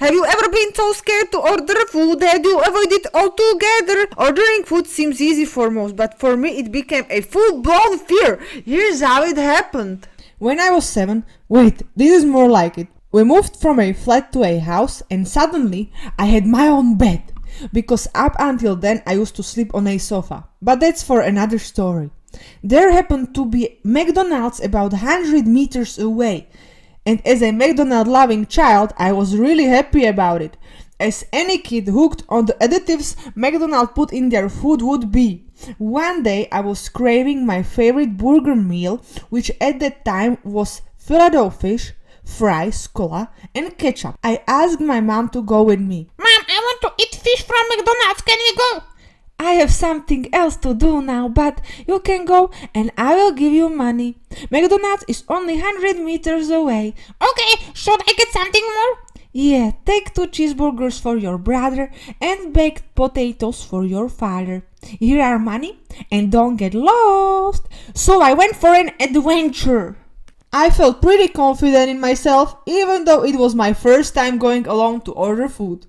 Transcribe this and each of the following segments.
Have you ever been so scared to order food that you avoid it altogether? Ordering food seems easy for most, but for me it became a full-blown fear. Here's how it happened. When I was 7, wait, this is more like it. We moved from a flat to a house and suddenly I had my own bed. Because up until then I used to sleep on a sofa. But that's for another story. There happened to be McDonald's about 100 meters away. And as a McDonald's loving child, I was really happy about it. As any kid hooked on the additives McDonald's put in their food would be. One day I was craving my favorite burger meal, which at that time was Philadelphia fish, fries, cola, and ketchup. I asked my mom to go with me. Mom, I want to eat fish from McDonald's. Can we go? I have something else to do now, but you can go and I will give you money. McDonald's is only 100 meters away. Okay, should I get something more? Yeah, take 2 cheeseburgers for your brother and baked potatoes for your father. Here are money and don't get lost. So I went for an adventure. I felt pretty confident in myself, even though it was my first time going alone to order food.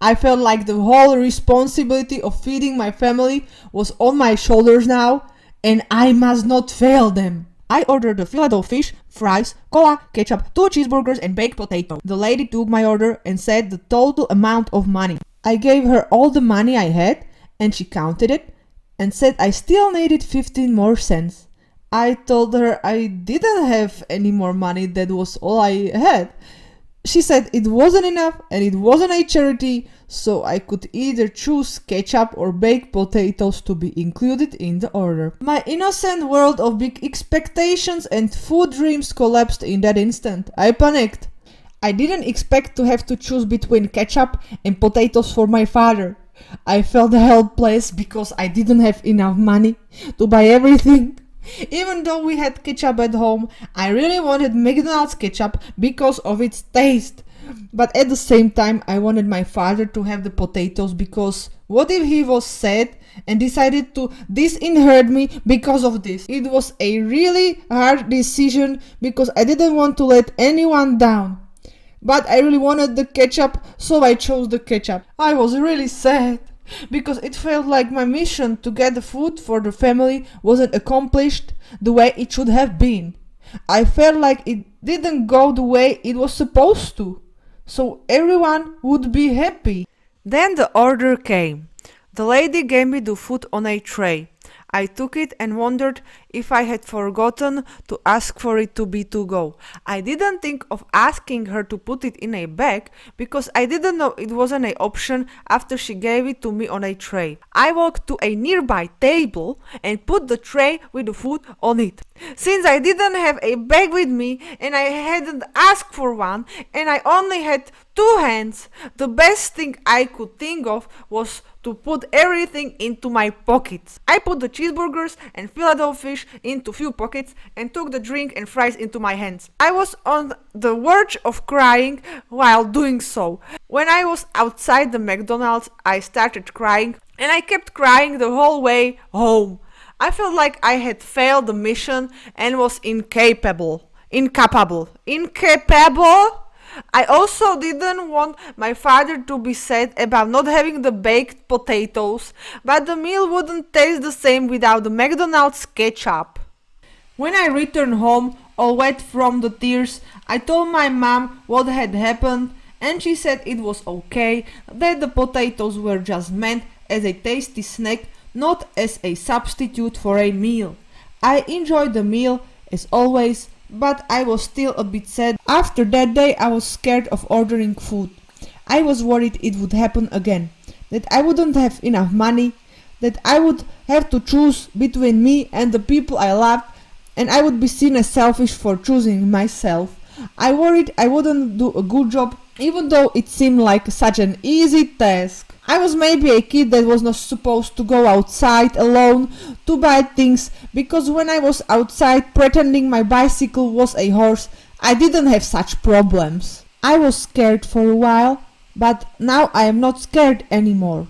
I felt like the whole responsibility of feeding my family was on my shoulders now, and I must not fail them. I ordered the Philadelphia fish, fries, cola, ketchup, 2 cheeseburgers and baked potato. The lady took my order and said the total amount of money. I gave her all the money I had, and she counted it and said I still needed 15 more cents. I told her I didn't have any more money, that was all I had. She said it wasn't enough and it wasn't a charity, so I could either choose ketchup or baked potatoes to be included in the order. My innocent world of big expectations and food dreams collapsed in that instant. I panicked. I didn't expect to have to choose between ketchup and potatoes for my father. I felt helpless because I didn't have enough money to buy everything. Even though we had ketchup at home, I really wanted McDonald's ketchup because of its taste. But at the same time, I wanted my father to have the potatoes because what if he was sad and decided to disinherit me because of this? It was a really hard decision because I didn't want to let anyone down. But I really wanted the ketchup, so I chose the ketchup. I was really sad because it felt like my mission to get the food for the family wasn't accomplished the way it should have been. I felt like it didn't go the way it was supposed to, so everyone would be happy. Then the order came. The lady gave me the food on a tray. I took it and wondered if I had forgotten to ask for it to be to go. I didn't think of asking her to put it in a bag because I didn't know it wasn't an option after she gave it to me on a tray. I walked to a nearby table and put the tray with the food on it. Since I didn't have a bag with me and I hadn't asked for one and I only had 2 hands, the best thing I could think of was to put everything into my pockets. I put the cheeseburgers and Philadelphia fish into few pockets and took the drink and fries into my hands. I was on the verge of crying while doing so. When I was outside the McDonald's, I started crying and I kept crying the whole way home. I felt like I had failed the mission and was incapable. I also didn't want my father to be sad about not having the baked potatoes, but the meal wouldn't taste the same without the McDonald's ketchup. When I returned home, all wet from the tears, I told my mom what had happened, and she said it was okay, that the potatoes were just meant as a tasty snack, not as a substitute for a meal. I enjoyed the meal, as always, but I was still a bit sad. After that day, I was scared of ordering food. I was worried it would happen again, that I wouldn't have enough money, that I would have to choose between me and the people I loved, and I would be seen as selfish for choosing myself. I worried I wouldn't do a good job, even though it seemed like such an easy task. I was maybe a kid that was not supposed to go outside alone to buy things, because when I was outside pretending my bicycle was a horse, I didn't have such problems. I was scared for a while, but now I am not scared anymore.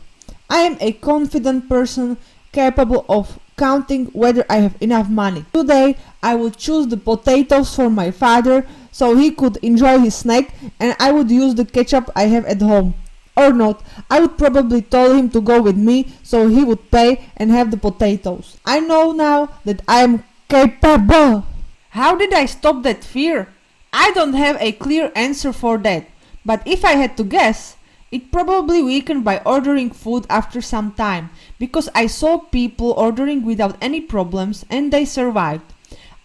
I am a confident person capable of counting whether I have enough money. Today I would choose the potatoes for my father so he could enjoy his snack and I would use the ketchup I have at home. Or not, I would probably tell him to go with me so he would pay and have the potatoes. I know now that I am capable. How did I stop that fear? I don't have a clear answer for that, but if I had to guess, it probably weakened by ordering food after some time, because I saw people ordering without any problems and they survived.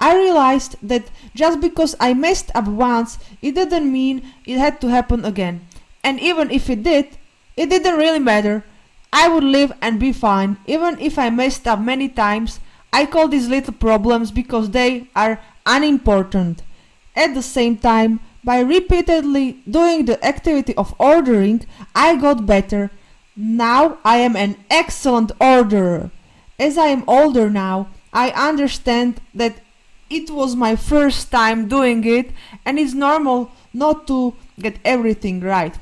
I realized that just because I messed up once, it didn't mean it had to happen again. And even if it did, it didn't really matter. I would live and be fine, even if I messed up many times. I call these little problems because they are unimportant. At the same time, by repeatedly doing the activity of ordering, I got better. Now I am an excellent orderer. As I am older now, I understand that it was my first time doing it and it's normal not to get everything right.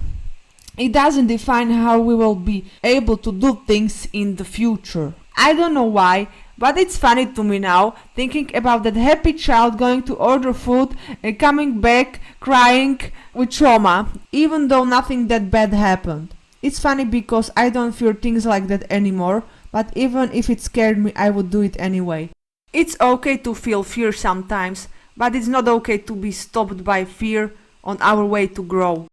It doesn't define how we will be able to do things in the future. I don't know why, but it's funny to me now, thinking about that happy child going to order food and coming back crying with trauma, even though nothing that bad happened. It's funny because I don't fear things like that anymore, but even if it scared me, I would do it anyway. It's okay to feel fear sometimes, but it's not okay to be stopped by fear on our way to grow.